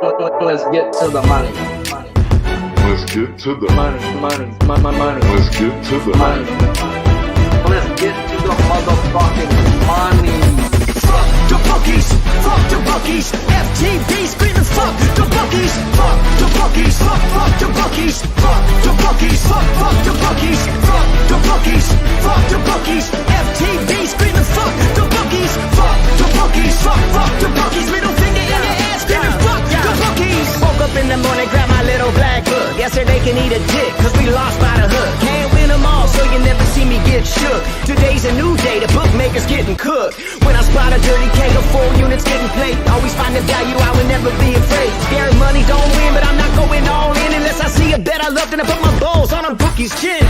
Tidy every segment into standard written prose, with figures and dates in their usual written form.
Let's get to the money. Let's get to the Money. Let's get to the Money. Let's get to the motherfucking money. Fuck the bookies, fuck the bookies. FTV screaming fuck the bookies, fuck the bookies, fuck the bookies, fuck the bookies, fuck the bookies, fuck the bookies, fuck the bookies. FTV screaming fuck the bookies, fuck the bookies, fuck the bookies. Middle finger in your ass screaming fuck the bookies. Woke up in the morning, grab my little black book. Yesterday can eat a dick, cause we lost by the hook. Can't win them all, so you never see me get shook. Today's a new day, the bookmakers getting cooked. When I spot a dirty K, the 4 units getting played. Always find the value, I would never be afraid. Scary money don't win, but I'm not going all in unless I see a bet I love, then I put my balls on a bookie's chin.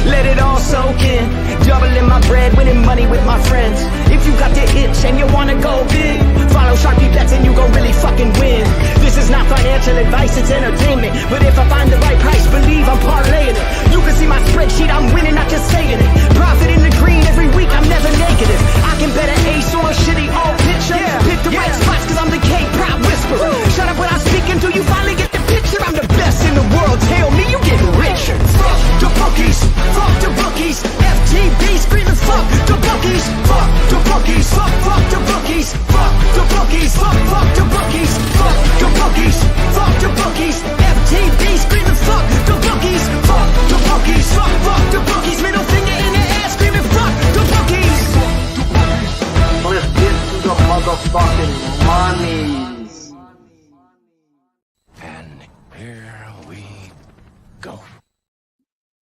Let it all soak in, doubling my bread, winning money with my friends. If you got the itch and you wanna go big, follow Sharpie bets and you gon' really fucking win. This is not financial advice, it's entertainment. But if I find the right price, believe I'm parlaying it. You can see my spreadsheet, I'm winning, not just saying it. Profit in the green every week, I'm never negative. I can bet an ace or a shitty all picture. Pick the right spots cause I'm the K-pop whisperer. Shut up when I speak until you finally get the picture. I'm the best in the world, tell me you getting richer. Fuck the bookies, fuck the bookies. FTV screaming fuck the bookies, fuck the bookies, fuck the bookies, fuck the bookies, fuck the bookies, fuck the bookies, fuck the bookies. FTV screaming fuck the bookies, fuck the bookies, fuck the bookies. Middle finger in your ass screaming fuck the bookies. Let's get to the motherfucking monies. And here we go.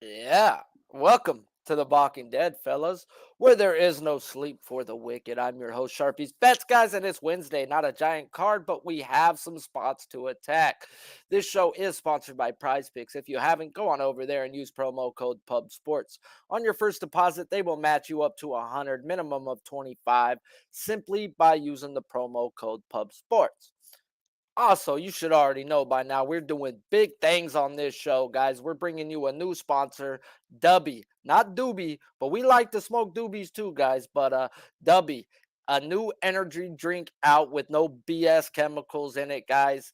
Yeah, welcome to the Balking Dead, fellas, where there is no sleep for the wicked. I'm your host, Sharpie's Bets, guys, and it's Wednesday. Not a giant card, but we have some spots to attack. This show is sponsored by PrizePicks. If you haven't, go on over there and use promo code PUBSports. On your first deposit, they will match you up to $100, minimum of $25, simply by using the promo code PUBSports. Also, you should already know by now, we're doing big things on this show, guys. We're bringing you a new sponsor, Dubby. Not Doobie, but we like to smoke doobies too, guys. But Dubby, a new energy drink out with no BS chemicals in it, guys.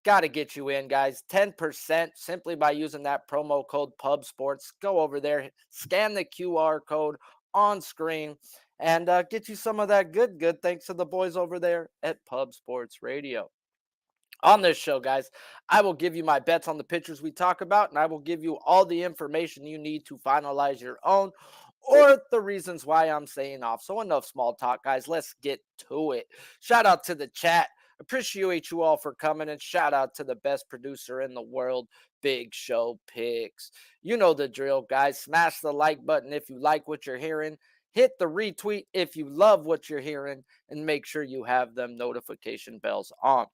Got to get you in, guys. 10% simply by using that promo code PUBSports. Go over there, scan the QR code on screen, and get you some of that good thanks to the boys over there at Pub Sports Radio. On this show, guys, I will give you my bets on the pitchers we talk about, and I will give you all the information you need to finalize your own or the reasons why I'm saying off. So enough small talk, guys. Let's get to it. Shout out to the chat. Appreciate you all for coming, and shout out to the best producer in the world, Big Show Picks. You know the drill, guys. Smash the like button if you like what you're hearing. Hit the retweet if you love what you're hearing, and make sure you have them notification bells on.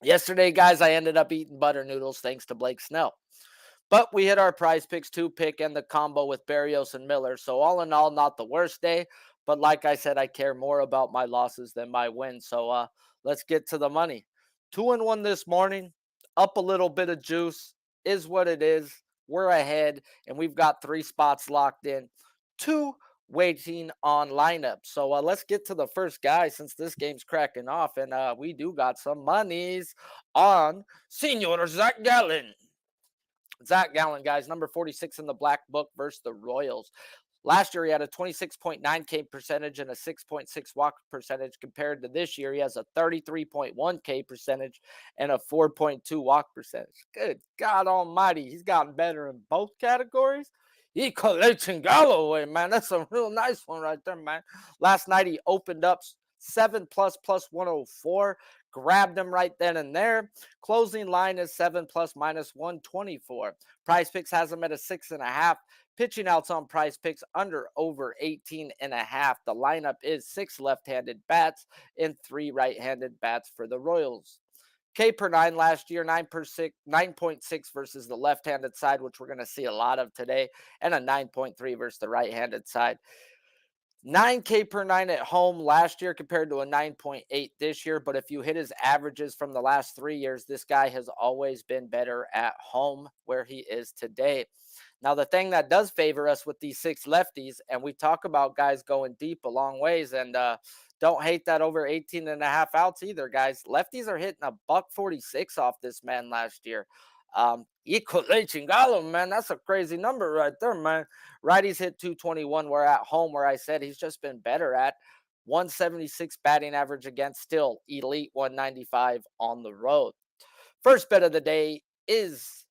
Yesterday, guys, I ended up eating butter noodles thanks to Blake Snell. But we hit our PrizePicks 2 pick and the combo with Berrios and Miller. So all in all, not the worst day. But like I said, I care more about my losses than my wins. So let's get to the money. 2-1 this morning. Up a little bit of juice. Is what it is. We're ahead. And we've got 3 spots locked in. 2 waiting on lineup. So let's get to the first guy since this game's cracking off, and we do got some monies on Senor Zach Gallen. Zach Gallen, guys, number 46 in the black book versus the Royals. Last year, he had a 26.9 K percentage and a 6.6 walk percentage. Compared to this year, he has a 33.1 K percentage and a 4.2 walk percentage. Good God almighty, he's gotten better in both categories. He collecting Galloway, man. That's a real nice one right there, man. Last night he opened up 7+ plus 104. Grabbed him right then and there. Closing line is 7+ minus 124. PrizePicks has him at a 6.5. Pitching outs on PrizePicks under over 18.5. The lineup is 6 left-handed bats and 3 right-handed bats for the Royals. K per 9 last year, 9.6 versus the left-handed side, which we're going to see a lot of today, and a 9.3 versus the right-handed side. 9K per 9 at home last year compared to a 9.8 this year, but if you hit his averages from the last 3 years, this guy has always been better at home where he is today. Now, the thing that does favor us with these 6 lefties, and we talk about guys going deep a long ways, and Don't hate that over 18 and a half outs either, guys. Lefties are hitting a buck 46 off this man last year. Hijo de chingado, man. That's a crazy number right there, man. Righties hit 221. We're at home, where I said he's just been better at 176 batting average against, still elite 195 on the road. First bet of the day is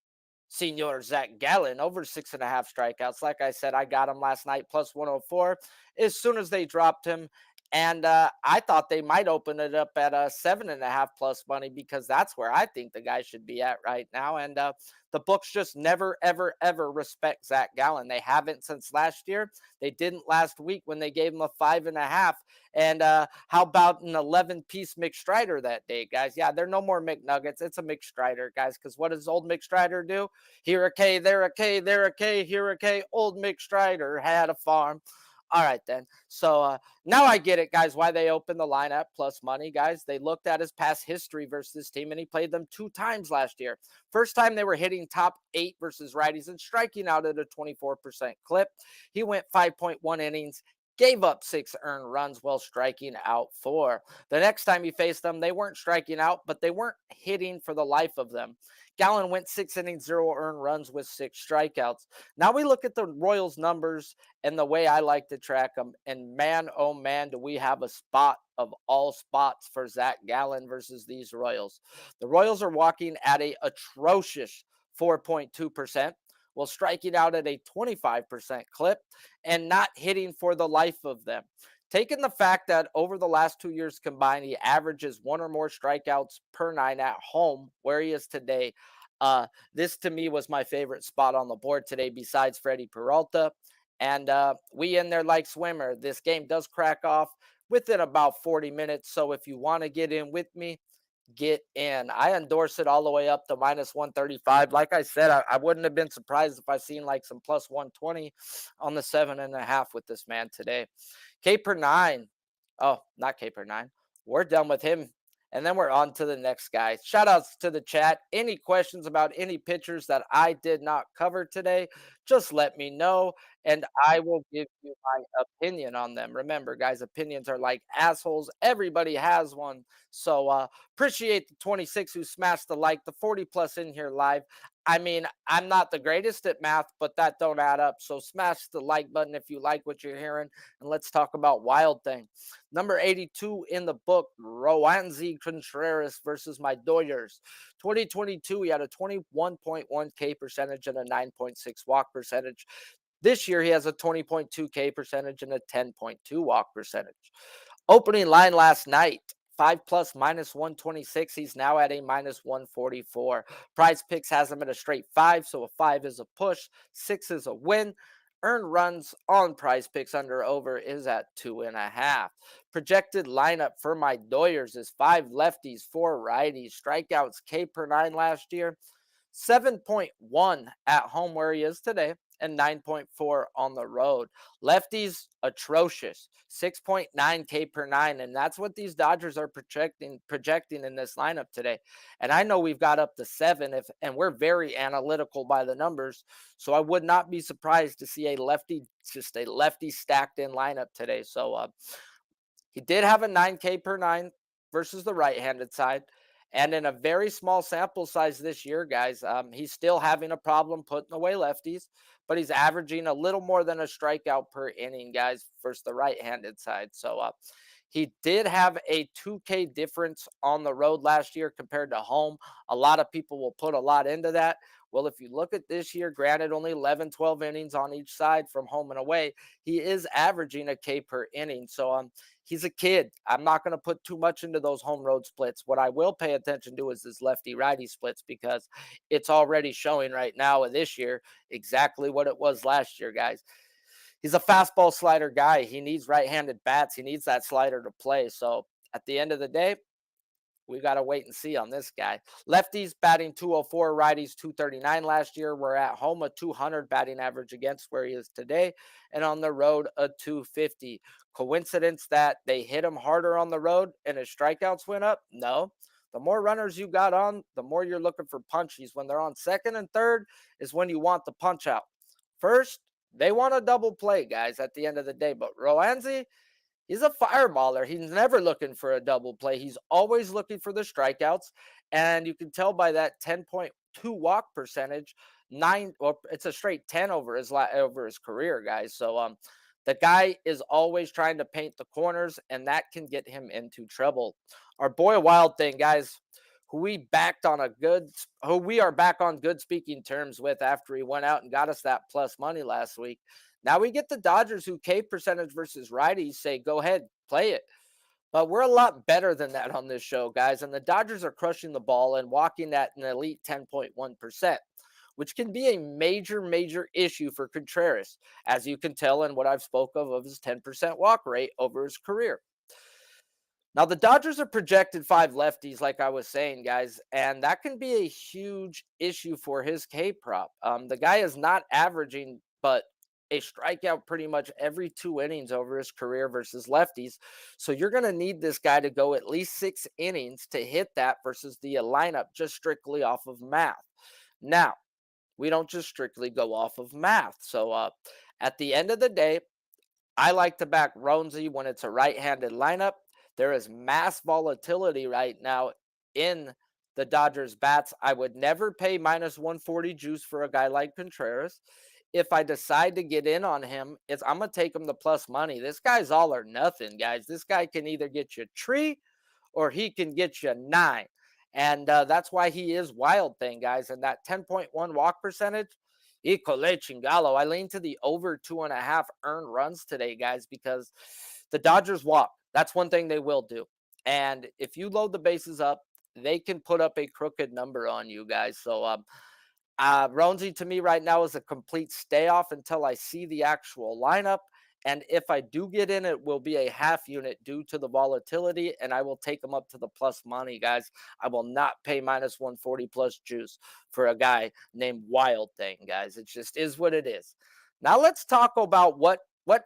Senor Zach Gallen over 6.5 strikeouts. Like I said, I got him last night plus 104 as soon as they dropped him. And I thought they might open it up at 7.5 plus money, because that's where I think the guy should be at right now. And the books just never, ever, ever respect Zach Gallen. They haven't since last year. They didn't last week when they gave him a 5.5. And how about an 11-piece McStrider that day, guys? Yeah, they're no more McNuggets. It's a McStrider, guys, because what does old McStrider do? Here a K, there a K, there a K, here a K. Old McStrider had a farm. All right, then. So now I get it, guys, why they opened the lineup plus money, guys. They looked at his past history versus this team, and he played them 2 times last year. First time they were hitting top 8 versus righties and striking out at a 24% clip. He went 5.1 innings, gave up 6 earned runs while striking out 4. The next time he faced them, they weren't striking out, but they weren't hitting for the life of them. Gallen went 6 innings, 0 earned runs with 6 strikeouts. Now we look at the Royals' numbers and the way I like to track them. And man, oh man, do we have a spot of all spots for Zach Gallen versus these Royals. The Royals are walking at a atrocious 4.2%. While striking out at a 25% clip and not hitting for the life of them. Taking the fact that over the last 2 years combined, he averages 1 or more strikeouts per 9 at home, where he is today. This to me was my favorite spot on the board today, besides Freddie Peralta. And we in there like swimmer. This game does crack off within about 40 minutes. So if you want to get in with me, get in. I endorse it all the way up to minus 135. Like I said, I wouldn't have been surprised if I seen like some plus 120 on the 7.5 with this man today. K per 9. Oh, not K per 9. We're done with him. And then we're on to the next guy. Shout outs to the chat. Any questions about any pitchers that I did not cover today, just let me know and I will give you my opinion on them. Remember, guys, opinions are like assholes. Everybody has one. So appreciate the 26 who smashed the like, the 40 plus in here live. I mean, I'm not the greatest at math, but that don't add up. So smash the like button if you like what you're hearing. And let's talk about Wild Thing. Number 82 in the book, Roansy Contreras versus my Doyers. 2022, he had a 21.1 K percentage and a 9.6 walk percentage. This year, he has a 20.2 K percentage and a 10.2 walk percentage. Opening line last night, 5 plus minus 126. He's now at a minus 144. PrizePicks has him at a straight 5, so a 5 is a push, 6 is a win. Earned runs on PrizePicks under over is at 2.5. Projected lineup for my Doyers is 5 lefties, 4 righties. Strikeouts K per 9 last year, 7.1 at home where he is today, and 9.4 on the road. Lefties, atrocious, 6.9 K per 9, and that's what these Dodgers are projecting in this lineup today. And I know we've got up to 7, and we're very analytical by the numbers, so I would not be surprised to see a lefty stacked in lineup today. So he did have a 9K per 9 versus the right-handed side. And in a very small sample size this year, guys, he's still having a problem putting away lefties, but he's averaging a little more than a strikeout per inning, guys, versus the right-handed side. So he did have a 2K difference on the road last year compared to home. A lot of people will put a lot into that. Well, if you look at this year, granted only 11, 12 innings on each side from home and away, he is averaging a K per inning. So he's a kid. I'm not going to put too much into those home road splits. What I will pay attention to is this lefty righty splits, because it's already showing right now in this year exactly what it was last year, guys. He's a fastball slider guy. He needs right-handed bats. He needs that slider to play. So at the end of the day, we got to wait and see on this guy. Lefties batting 204, righties 239 last year. We're at home a 200 batting average against where he is today, and on the road a 250. Coincidence that they hit him harder on the road and his strikeouts went up? No. The more runners you got on, the more you're looking for punchies. When they're on second and third is when you want the punch out. First, they want a double play, guys, at the end of the day. But Roansy, He's a fireballer. He's never looking for a double play. He's always looking for the strikeouts. And you can tell by that 10.2 walk percentage, well, it's a straight 10 over his career, guys. So the guy is always trying to paint the corners, and that can get him into trouble. Our boy Wild Thing, guys, who we are back on good speaking terms with after he went out and got us that plus money last week. Now we get the Dodgers, who K percentage versus righties say, go ahead, play it. But we're a lot better than that on this show, guys. And the Dodgers are crushing the ball and walking at an elite 10.1%, which can be a major, major issue for Contreras, as you can tell in what I've spoke of his 10% walk rate over his career. Now, the Dodgers are projected 5 lefties, like I was saying, guys, and that can be a huge issue for his K prop. The guy is not averaging but a strikeout pretty much every 2 innings over his career versus lefties. So you're going to need this guy to go at least 6 innings to hit that versus the lineup just strictly off of math. Now, we don't just strictly go off of math. So at the end of the day, I like to back Roansy when it's a right-handed lineup. There is mass volatility right now in the Dodgers bats. I would never pay minus 140 juice for a guy like Contreras. If I decide to get in on him, I'm going to take him the plus money. This guy's all or nothing, guys. This guy can either get you 3 or he can get you 9. And that's why he is Wild Thing, guys. And that 10.1 walk percentage, Icole Chingalo. I lean to the over 2.5 earned runs today, guys, because the Dodgers walk. That's one thing they will do. And if you load the bases up, they can put up a crooked number on you guys. So Roansy to me right now is a complete stay off until I see the actual lineup. And if I do get in, it will be a half unit due to the volatility, and I will take them up to the plus money, guys. I will not pay minus 140 plus juice for a guy named Wild Thing, guys. It just is what it is. Now let's talk about what was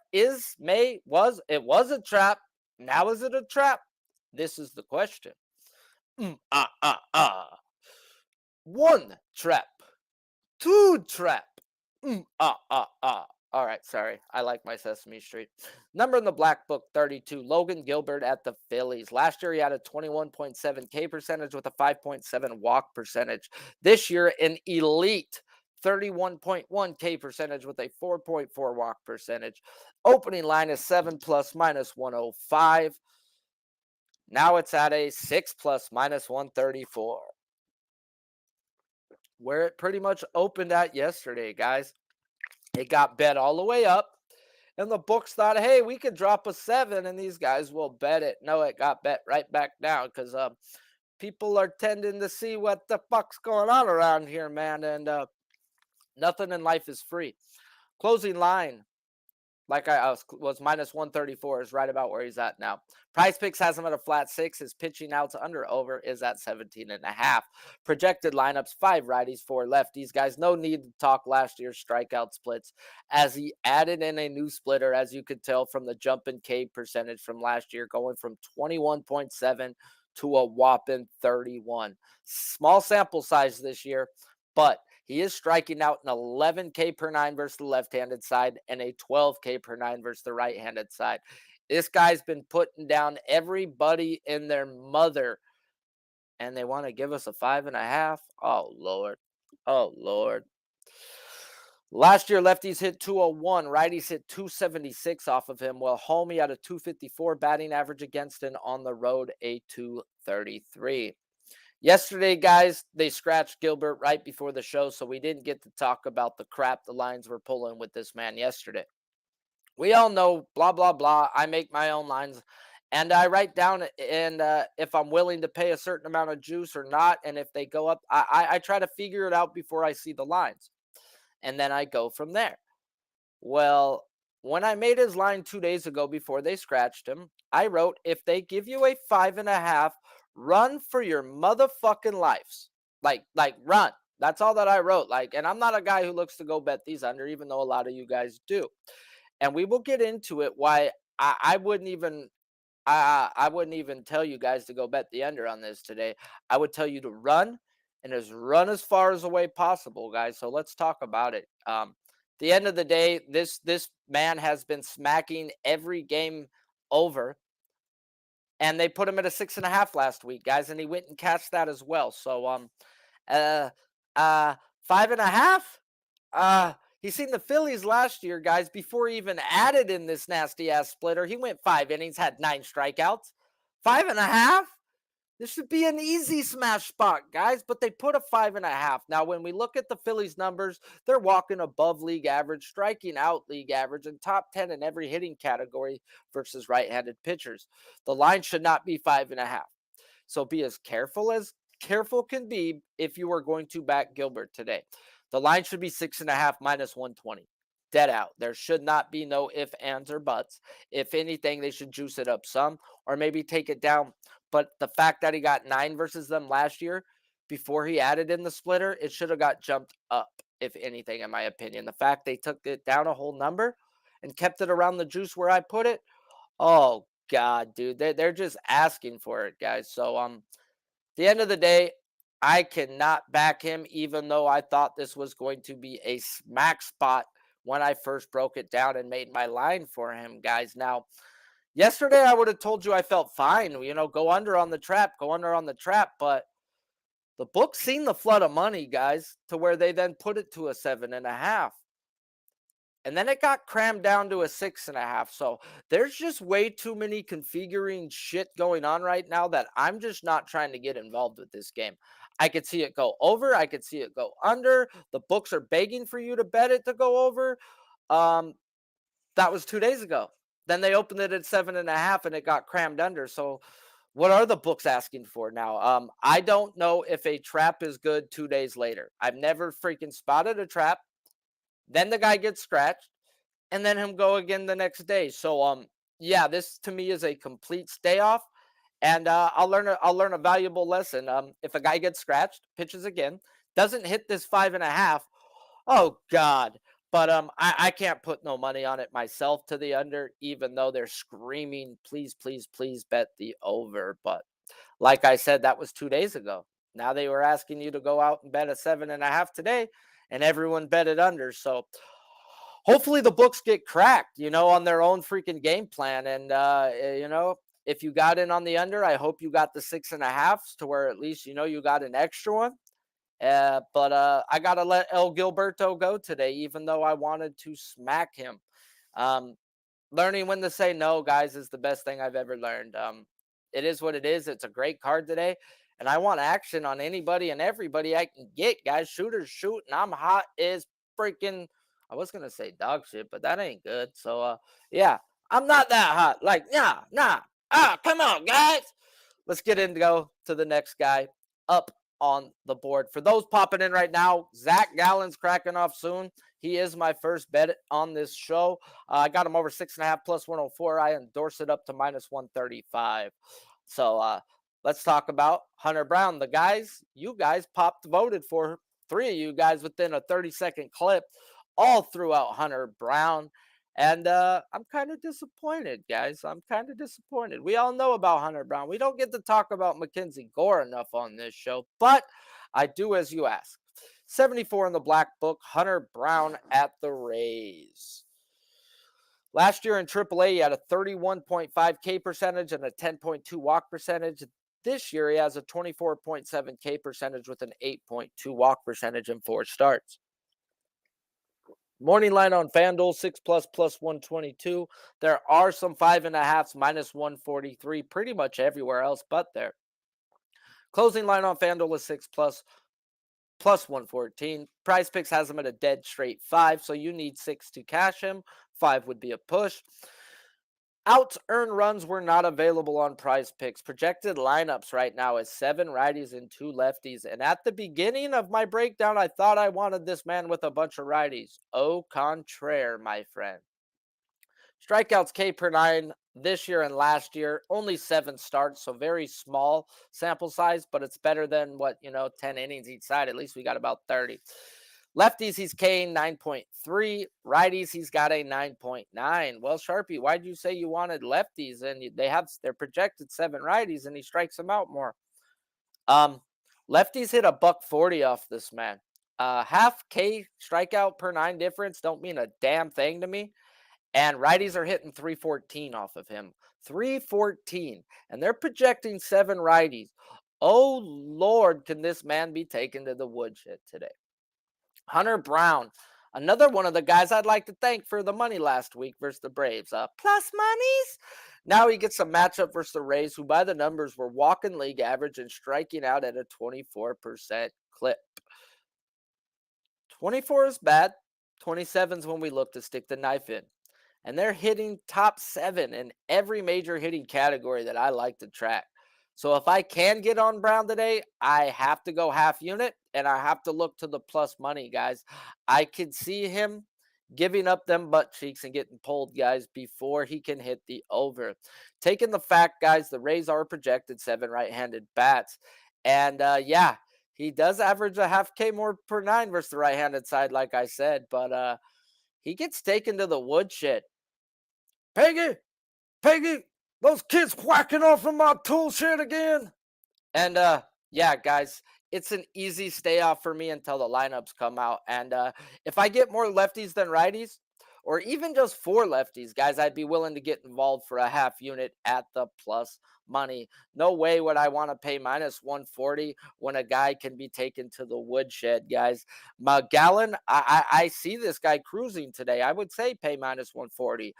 a trap. Now is it a trap? This is the question. 1 trap. 2 trap. All right, sorry. I like my Sesame Street. Number in the black book, 32. Logan Gilbert at the Phillies. Last year, he had a 21.7 K percentage with a 5.7 walk percentage. This year, an elite 31.1 K percentage with a 4.4 walk percentage. Opening line is 7 plus minus 105. Now it's at a 6 plus minus 134. Where it pretty much opened at yesterday, guys. It got bet all the way up, and the books thought, hey, we could drop a 7, and these guys will bet it. No, it got bet right back down because people are tending to see what the fuck's going on around here, man, and nothing in life is free. Closing line, like I was minus 134, is right about where he's at now. PrizePicks has him at a flat 6. His pitching outs under over is at 17.5. Projected lineups, 5 righties, 4 lefties. Guys, no need to talk last year's strikeout splits, as he added in a new splitter, as you could tell from the jump in K percentage from last year, going from 21.7 to a whopping 31. Small sample size this year, but he is striking out an 11 K per 9 versus the left-handed side and a 12 K per 9 versus the right-handed side. This guy's been putting down everybody and their mother, and they want to give us a 5.5. Oh, Lord. Oh, Lord. Last year, lefties hit 201, righties hit 276 off of him, while Homie had a 254 batting average against him on the road, a 233. Yesterday, guys, they scratched Gilbert right before the show, so we didn't get to talk about the crap the lines were pulling with this man yesterday. We all know, blah, blah, blah. I make my own lines, and I write down and if I'm willing to pay a certain amount of juice or not, and if they go up, I try to figure it out before I see the lines, and then I go from there. Well, when I made his line 2 days ago before they scratched him, I wrote, if they give you a 5.5, run for your motherfucking lives. Like run. That's all that I wrote. And I'm not a guy who looks to go bet these under, even though a lot of you guys do. And we will get into it why I wouldn't even tell you guys to go bet the under on this today. I would tell you to run and just run as far as away possible, guys. So let's talk about it. The end of the day, this man has been smacking every game over. And they put him at a 6.5 last week, guys, and he went and cashed that as well. So 5.5. He's seen the Phillies last year, guys, before he even added in this nasty ass splitter. He went 5 innings, had 9 strikeouts. 5.5. This should be an easy smash spot, guys, but they put a 5.5. Now, when we look at the Phillies numbers, they're walking above league average, striking out league average, and top 10 in every hitting category versus right-handed pitchers. The line should not be 5.5. So be as careful can be if you are going to back Gilbert today. The line should be 6.5 minus 120. Dead out. There should not be no ifs, ands, or buts. If anything, they should juice it up some or maybe take it down. But the fact that he got 9 versus them last year before he added in the splitter, it should have got jumped up, if anything, in my opinion. The fact they took it down a whole number and kept it around the juice where I put it, oh, God, dude. They're just asking for it, guys. So, the end of the day, I cannot back him, even though I thought this was going to be a smack spot when I first broke it down and made my line for him, guys. Now, yesterday I would have told you I felt fine. Go under on the trap, but the book seen the flood of money, guys, to where they then put it to a 7.5. And then it got crammed down to a 6.5. So there's just way too many configuring shit going on right now that I'm just not trying to get involved with this game. I could see it go over. I could see it go under. The books are begging for you to bet it to go over. That was 2 days ago. Then they opened it at 7.5 and it got crammed under. So what are the books asking for now? I don't know if a trap is good 2 days later. I've never freaking spotted a trap. Then the guy gets scratched, and then him go again the next day. So, yeah, this to me is a complete stay off, and I'll learn a valuable lesson. If a guy gets scratched, pitches again, doesn't hit this 5.5, oh God. But I can't put no money on it myself to the under, even though they're screaming, please, please, please bet the over. But like I said, that was 2 days ago. Now they were asking you to go out and bet a 7.5 today, and everyone bet it under. So hopefully the books get cracked, on their own freaking game plan. And, if you got in on the under, I hope you got the 6.5s to where at least, you got an extra one. But I got to let El Gilberto go today, even though I wanted to smack him. Learning when to say no, guys, is the best thing I've ever learned. It is what it is. It's a great card today. And I want action on anybody and everybody I can get, guys. Shooters shoot, and I'm hot as freaking, I was going to say dog shit, but that ain't good. So, yeah, I'm not that hot. Like, nah. Come on, guys. Let's get in to go to the next guy up on the board. For those popping in right now, Zach Gallen's cracking off soon. He is my first bet on this show. I got him over 6.5 plus 104. I endorse it up to minus 135. So, let's talk about Hunter Brown. You guys voted for 3 of you guys within a 30-second clip, all throughout Hunter Brown. And I'm kind of disappointed, guys. I'm kind of disappointed. We all know about Hunter Brown. We don't get to talk about Mackenzie Gore enough on this show, but I do as you ask. 74 in the black book, Hunter Brown at the Rays. Last year in AAA, he had a 31.5 K percentage and a 10.2 walk percentage. This year, he has a 24.7 K percentage with an 8.2 walk percentage in 4 starts. Morning line on FanDuel, 6 plus 122. There are some 5.5s minus 143, pretty much everywhere else but there. Closing line on FanDuel is 6 plus 114. PrizePicks has him at a dead straight 5, so you need 6 to cash him. 5 would be a push. Outs, earned runs were not available on PrizePicks. Projected lineups right now is 7 righties and 2 lefties. And at the beginning of my breakdown, I thought I wanted this man with a bunch of righties. Au contraire, my friend. Strikeouts K per 9 this year and last year, only 7 starts, so very small sample size, but it's better than 10 innings each side. At least we got about 30. Lefties, he's K'ing 9.3. Righties, he's got a 9.9. Well, Sharpie, why did you say you wanted lefties? And they're projected 7 righties, and he strikes them out more. Lefties hit a $140 off this man. Half K strikeout per 9 difference don't mean a damn thing to me. And righties are hitting 314 off of him. 314, and they're projecting 7 righties. Oh Lord, can this man be taken to the woodshed today? Hunter Brown, another one of the guys I'd like to thank for the money last week versus the Braves. Plus monies. Now he gets a matchup versus the Rays, who by the numbers were walking league average and striking out at a 24% clip. 24 is bad. 27 is when we look to stick the knife in. And they're hitting top 7 in every major hitting category that I like to track. So if I can get on Brown today, I have to go half unit and I have to look to the plus money, guys. I could see him giving up them butt cheeks and getting pulled, guys, before he can hit the over. Taking the fact, guys, the Rays are projected 7 right-handed bats. And yeah, he does average a half K more per 9 versus the right-handed side, like I said. But he gets taken to the woodshed. Peggy, Peggy, those kids whacking off of my tool shed again. And yeah, guys, it's an easy stay off for me until the lineups come out. And if I get more lefties than righties, or even just 4 lefties, guys, I'd be willing to get involved for a half unit at the plus money. No way would I want to pay minus 140 when a guy can be taken to the woodshed, guys. McGowan, I see this guy cruising today. I would say pay minus 140.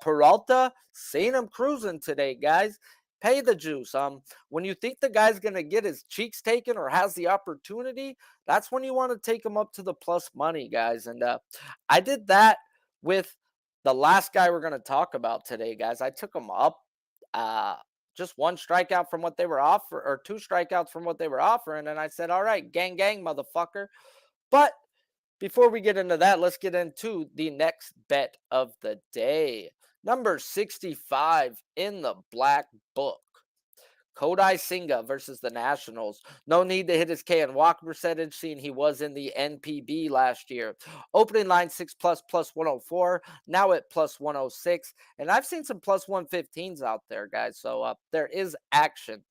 Peralta, seen him cruising today, guys. Pay the juice. When you think the guy's going to get his cheeks taken or has the opportunity, that's when you want to take him up to the plus money, guys. And I did that with the last guy we're going to talk about today, guys. I took him up just 1 strikeout from what they were offering, or 2 strikeouts from what they were offering. And I said, all right, gang, gang, motherfucker. But before we get into that, let's get into the next bet of the day. Number 65 in the black book. Kodai Senga versus the Nationals. No need to hit his K and walk percentage, seeing he was in the NPB last year. Opening line 6 plus 104, now at plus 106. And I've seen some plus 115s out there, guys. So there is action.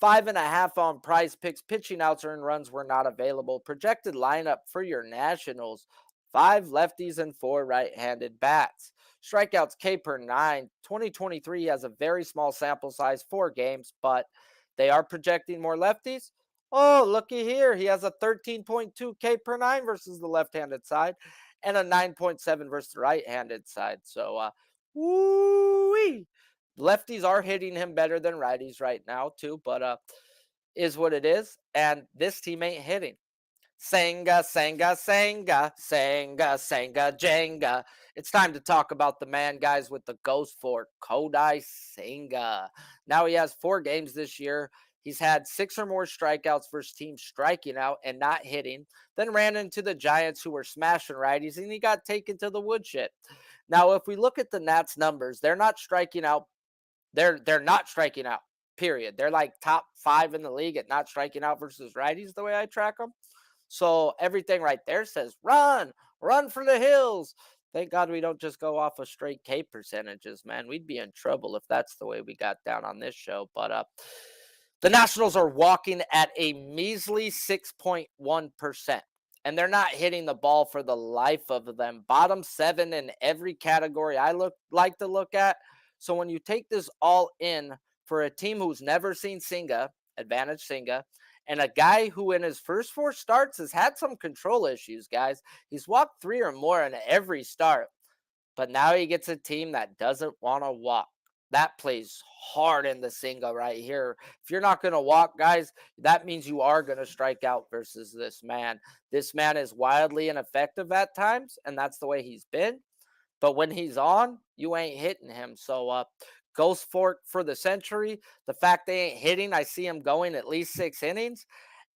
5.5 on PrizePicks. Pitching outs, earned runs were not available. Projected lineup for your Nationals: 5 lefties and 4 right-handed bats. Strikeouts K per 9. 2023 has a very small sample size, 4 games, but they are projecting more lefties. Oh, looky here. He has a 13.2 K per 9 versus the left-handed side and a 9.7 versus the right-handed side. So, woo-wee. Lefties are hitting him better than righties right now, too, but is what it is. And this team ain't hitting. Senga, Senga, Senga, Senga, Senga, Jenga. It's time to talk about the man, guys, with the ghost fort, Kodai Senga. Now he has 4 games this year. He's had 6 or more strikeouts versus teams striking out and not hitting. Then ran into the Giants, who were smashing righties, and he got taken to the woodshed. Now, if we look at the Nats numbers, they're not striking out. They're not striking out, period. They're like top 5 in the league at not striking out versus righties the way I track them. So everything right there says run for the hills. Thank God we don't just go off of straight K percentages, man. We'd be in trouble if that's the way we got down on this show. But the Nationals are walking at a measly 6.1%. And they're not hitting the ball for the life of them. Bottom 7 in every category I like to look at. So when you take this all in for a team who's never seen Senga, advantage Senga, and a guy who in his first 4 starts has had some control issues, guys. He's walked 3 or more in every start. But now he gets a team that doesn't want to walk. That plays hard in the Senga right here. If you're not going to walk, guys, that means you are going to strike out versus this man. This man is wildly ineffective at times, and that's the way he's been. But when he's on, you ain't hitting him. So, Ghost Fork for the century. The fact they ain't hitting, I see him going at least 6 innings.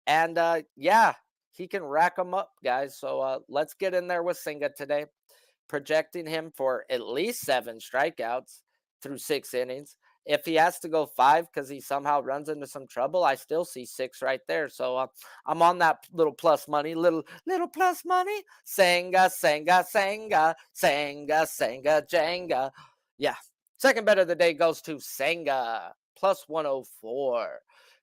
And, yeah, he can rack them up, guys. So, let's get in there with Senga today. Projecting him for at least 7 strikeouts through 6 innings. If he has to go 5 because he somehow runs into some trouble, I still see 6 right there. So I'm on that little plus money, little plus money. Senga, Senga, Senga, Senga, Senga, Jenga. Yeah. Second bet of the day goes to Senga, plus 104.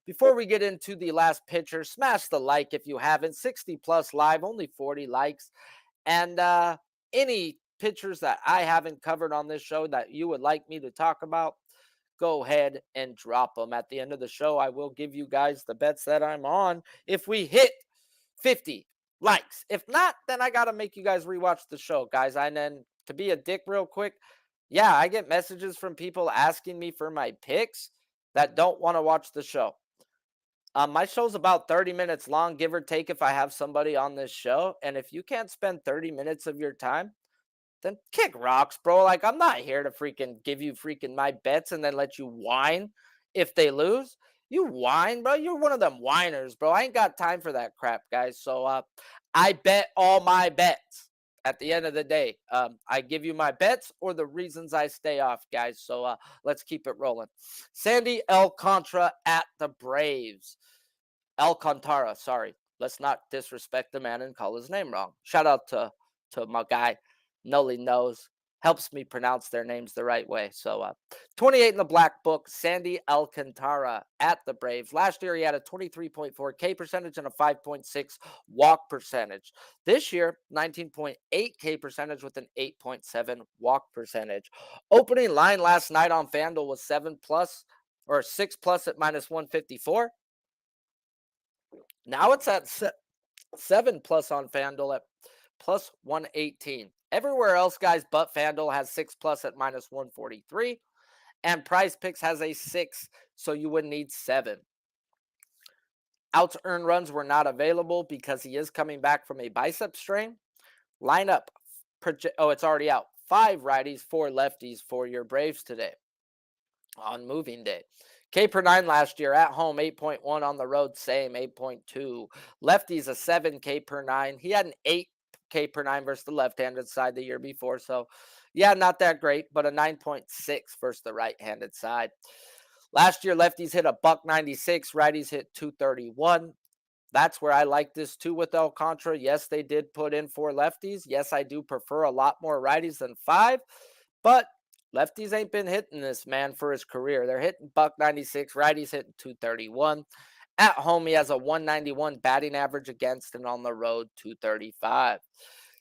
Before we get into the last pitcher, smash the like if you haven't. 60 plus live, only 40 likes. And any pitchers that I haven't covered on this show that you would like me to talk about, go ahead and drop them. At the end of the show, I will give you guys the bets that I'm on if we hit 50 likes. If not, then I got to make you guys rewatch the show, guys. And then to be a dick real quick, yeah, I get messages from people asking me for my picks that don't want to watch the show. My show's about 30 minutes long, give or take, if I have somebody on this show. And if you can't spend 30 minutes of your time, then kick rocks, bro. Like, I'm not here to freaking give you freaking my bets and then let you whine if they lose. You whine, bro. You're one of them whiners, bro. I ain't got time for that crap, guys. So I bet all my bets at the end of the day. I give you my bets or the reasons I stay off, guys. So let's keep it rolling. Sandy Alcantara at the Braves. Alcantara, sorry. Let's not disrespect the man and call his name wrong. Shout out to my guy. Noli knows, helps me pronounce their names the right way. So 28 in the black book, Sandy Alcantara at the Braves. Last year, he had a 23.4 K percentage and a 5.6 walk percentage. This year, 19.8 K percentage with an 8.7 walk percentage. Opening line last night on FanDuel was 7 plus or 6 plus at minus 154. Now it's at 7 plus on FanDuel at plus 118. Everywhere else, guys, but FanDuel has 6 plus at minus 143. And PrizePicks has a 6, so you would need 7. Outs earned runs were not available because he is coming back from a bicep strain. Lineup, it's already out. 5 righties, 4 lefties for your Braves today on moving day. K per 9 last year at home, 8.1 on the road, same, 8.2. Lefties, a 7 K per 9. He had an 8 K per 9 versus the left-handed side the year before. So, yeah, not that great, but a 9.6 versus the right-handed side. Last year, lefties hit a $196, righties hit 231. That's where I like this too with Alcantara. Yes, they did put in 4 lefties. Yes, I do prefer a lot more righties than 5, but lefties ain't been hitting this man for his career. They're hitting $196, righties hitting 231. At home, he has a 191 batting average against, and on the road, 235.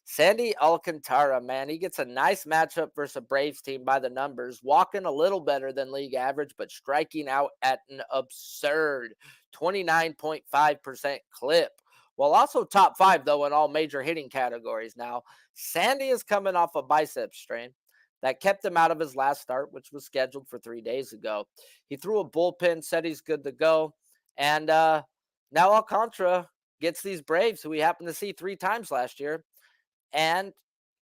Sandy Alcantara, man, he gets a nice matchup versus a Braves team by the numbers, walking a little better than league average, but striking out at an absurd 29.5% clip. While also top 5, though, in all major hitting categories. Now, Sandy is coming off a bicep strain that kept him out of his last start, which was scheduled for 3 days ago. He threw a bullpen, said he's good to go. And now Alcantara gets these Braves, who we happened to see 3 times last year. And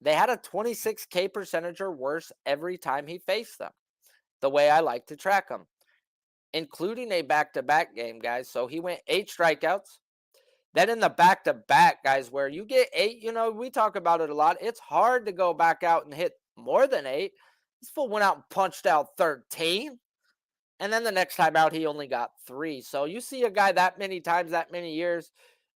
they had a 26 K percentage or worse every time he faced them, the way I like to track them, including a back-to-back game, guys. So he went 8 strikeouts. Then in the back-to-back, guys, where you get 8, we talk about it a lot. It's hard to go back out and hit more than 8. This fool went out and punched out 13. And then the next time out, he only got 3. So you see a guy that many times, that many years,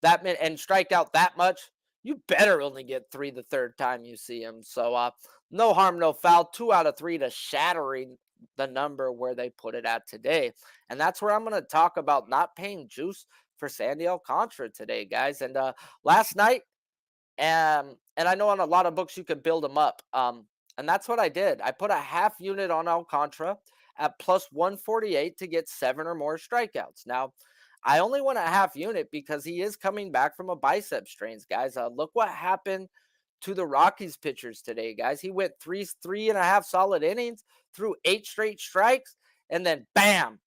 and strike out that much, you better only get 3 the third time you see him. So no harm, no foul. 2 out of 3 to shattering the number where they put it at today. And that's where I'm going to talk about not paying juice for Sandy Alcantara today, guys. And last night, and I know on a lot of books you could build them up. And that's what I did. I put a half unit on Alcantara at plus 148 to get 7 or more strikeouts. Now, I only went a half unit because he is coming back from a bicep strains, guys. Look what happened to the Rockies pitchers today, guys. He went 3.5 solid innings, threw 8 straight strikes, and then bam,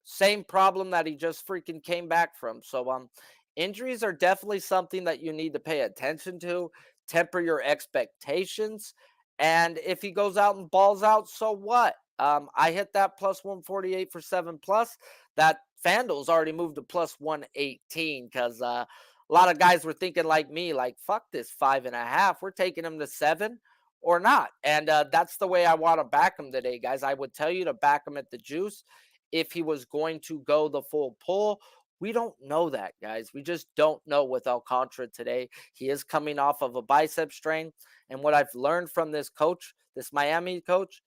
same problem that he just freaking came back from. So injuries are definitely something that you need to pay attention to, temper your expectations. And if he goes out and balls out, so what? I hit that plus 148 for 7 plus. That FanDuel's already moved to plus 118 because a lot of guys were thinking like me, like, fuck this 5.5. We're taking him to 7 or not. And that's the way I want to back him today, guys. I would tell you to back him at the juice if he was going to go the full pull. We don't know that, guys. We just don't know with Alcantara today. He is coming off of a bicep strain. And what I've learned from this coach, this Miami coach,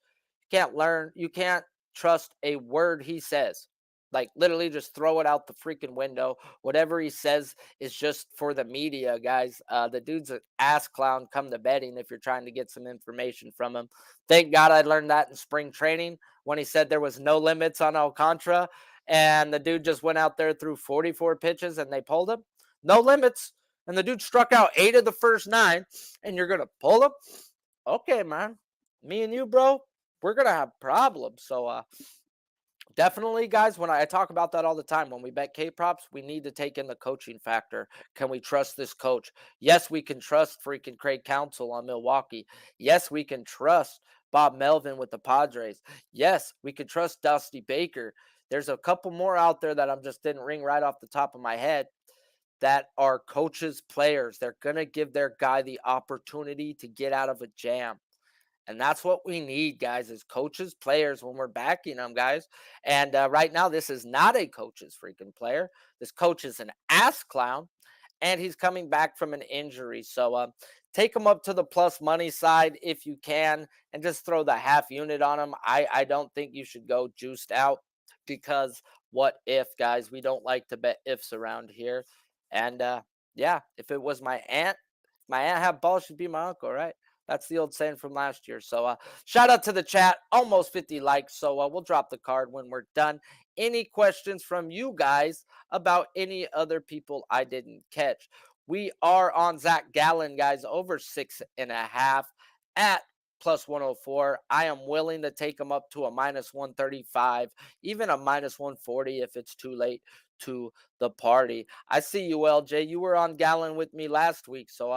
you can't trust a word he says. Like, literally just throw it out the freaking window. Whatever he says is just for the media, guys. The dude's an ass clown come to betting if you're trying to get some information from him. Thank God I learned that in spring training when he said there was no limits on Alcantara. And the dude just went out there, threw 44 pitches, and they pulled him. No limits. And the dude struck out 8 of the first 9, and you're going to pull him? Okay, man. Me and you, bro, we're going to have problems. So, definitely, guys, when I talk about that all the time, when we bet K props, we need to take in the coaching factor. Can we trust this coach? Yes, we can trust freaking Craig Counsell on Milwaukee. Yes, we can trust Bob Melvin with the Padres. Yes, we can trust Dusty Baker. There's a couple more out there that I'm just didn't ring right off the top of my head that are coaches, players. They're going to give their guy the opportunity to get out of a jam. And that's what we need, guys, is coaches, players when we're backing them, guys. And right now, this is not a coach's freaking player. This coach is an ass clown, and he's coming back from an injury. So take him up to the plus money side if you can, and just throw the half unit on him. I don't think you should go juiced out because what if, guys? We don't like to bet ifs around here. And yeah, if it was my aunt had balls, she'd be my uncle, right? That's the old saying from last year. So shout out to the chat. Almost 50 likes. So we'll drop the card when we're done. Any questions from you guys about any other people I didn't catch? We are on Zach Gallen, guys, over 6.5 at plus 104. I am willing to take him up to a minus 135, even a minus 140 if it's too late to the party. I see you, LJ. You were on Gallen with me last week. So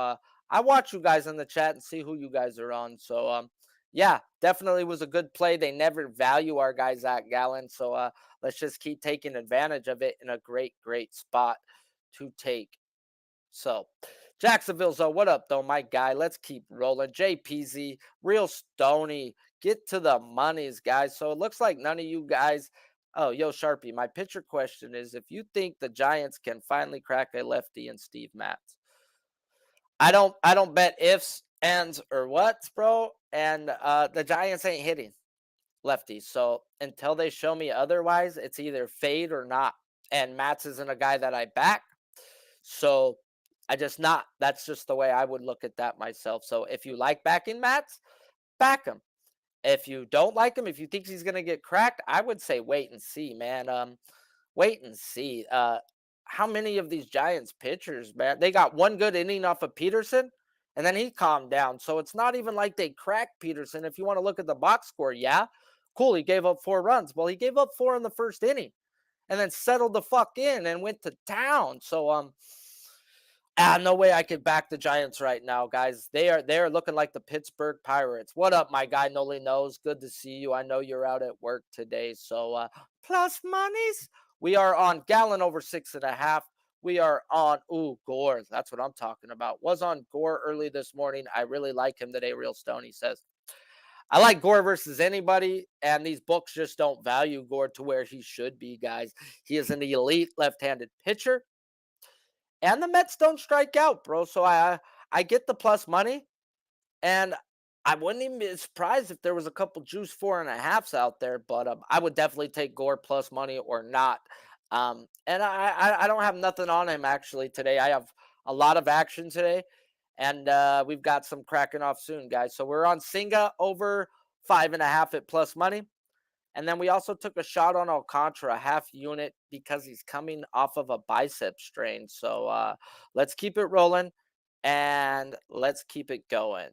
I watch you guys in the chat and see who you guys are on. So, yeah, definitely was a good play. They never value our guys at Gallen. So, let's just keep taking advantage of it in a great, great spot to take. So, Jacksonville, so what up, though, my guy? Let's keep rolling. JPZ, Real Stony, get to the monies, guys. So, it looks like none of you guys. Oh, yo, Sharpie, my pitcher question is if you think the Giants can finally crack a lefty in Steve Matz. I don't bet ifs, ands, or whats, bro. And the Giants ain't hitting lefties. So until they show me otherwise, it's either fade or not. And Matz isn't a guy that I back. So that's just the way I would look at that myself. So if you like backing Matz, back him. If you don't like him, if you think he's gonna get cracked, I would say wait and see, man. Wait and see. How many of these Giants pitchers, man? They got one good inning off of Peterson, and then he calmed down. So it's not even like they cracked Peterson. If you want to look at the box score, yeah, cool. He gave up 4 runs. Well, he gave up 4 in the first inning, and then settled the fuck in and went to town. So no way I could back the Giants right now, guys. They're looking like the Pittsburgh Pirates. What up, my guy? Noli knows. Good to see you. I know you're out at work today. So plus monies. We are on Gallen over 6.5. We are on Gore. That's what I'm talking about. Was on Gore early this morning. I really like him today. Real Stone, says. I like Gore versus anybody, and these books just don't value Gore to where he should be, guys. He is an elite left-handed pitcher. And the Mets don't strike out, bro. So I get the plus money, and I wouldn't even be surprised if there was a couple juice 4.5s out there. But I would definitely take Gore plus money or not. And I don't have nothing on him actually today. I have a lot of action today, and we've got some cracking off soon, guys. So we're on Singa over 5.5 at plus money. And then we also took a shot on Alcantara, half unit, because he's coming off of a bicep strain. So let's keep it rolling, and let's keep it going.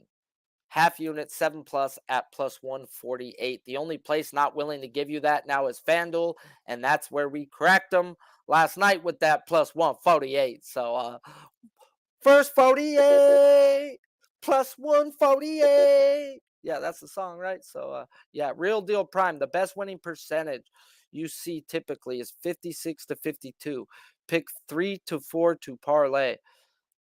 Half unit, 7+ at plus 148. The only place not willing to give you that now is FanDuel, and that's where we cracked them last night with that plus 148. So first 48, plus 148. Yeah, that's the song, right? So, yeah, Real Deal Prime, the best winning percentage you see typically is 56 to 52. Pick 3 to 4 to parlay.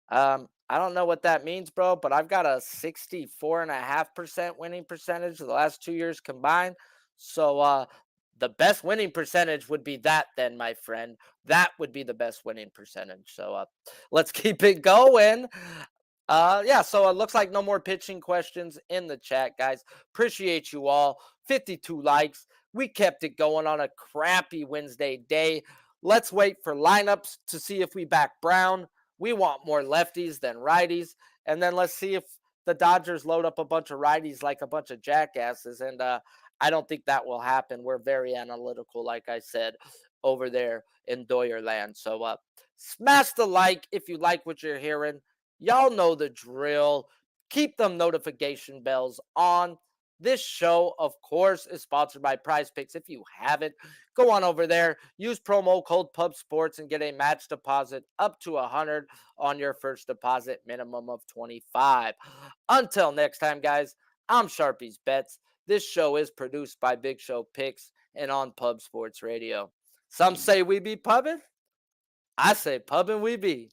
I don't know what that means, bro, but I've got a 64.5% winning percentage the last 2 years combined. So, the best winning percentage would be that then, my friend. That would be the best winning percentage. So, let's keep it going. Yeah, so it looks like no more pitching questions in the chat, guys. Appreciate you all. 52 likes. We kept it going on a crappy Wednesday day. Let's wait for lineups to see if we back Brown. We want more lefties than righties. And then let's see if the Dodgers load up a bunch of righties like a bunch of jackasses. And I don't think that will happen. We're very analytical, like I said, over there in Doyerland. So smash the like if you like what you're hearing. Y'all know the drill. Keep them notification bells on. This show, of course, is sponsored by PrizePicks. If you haven't, go on over there, use promo code PubSports and get a match deposit up to $100 on your first deposit, minimum of $25. Until next time, guys, I'm Sharpie's Bets. This show is produced by Big Show Picks and on Pub Sports Radio. Some say we be pubbing. I say pubbing we be.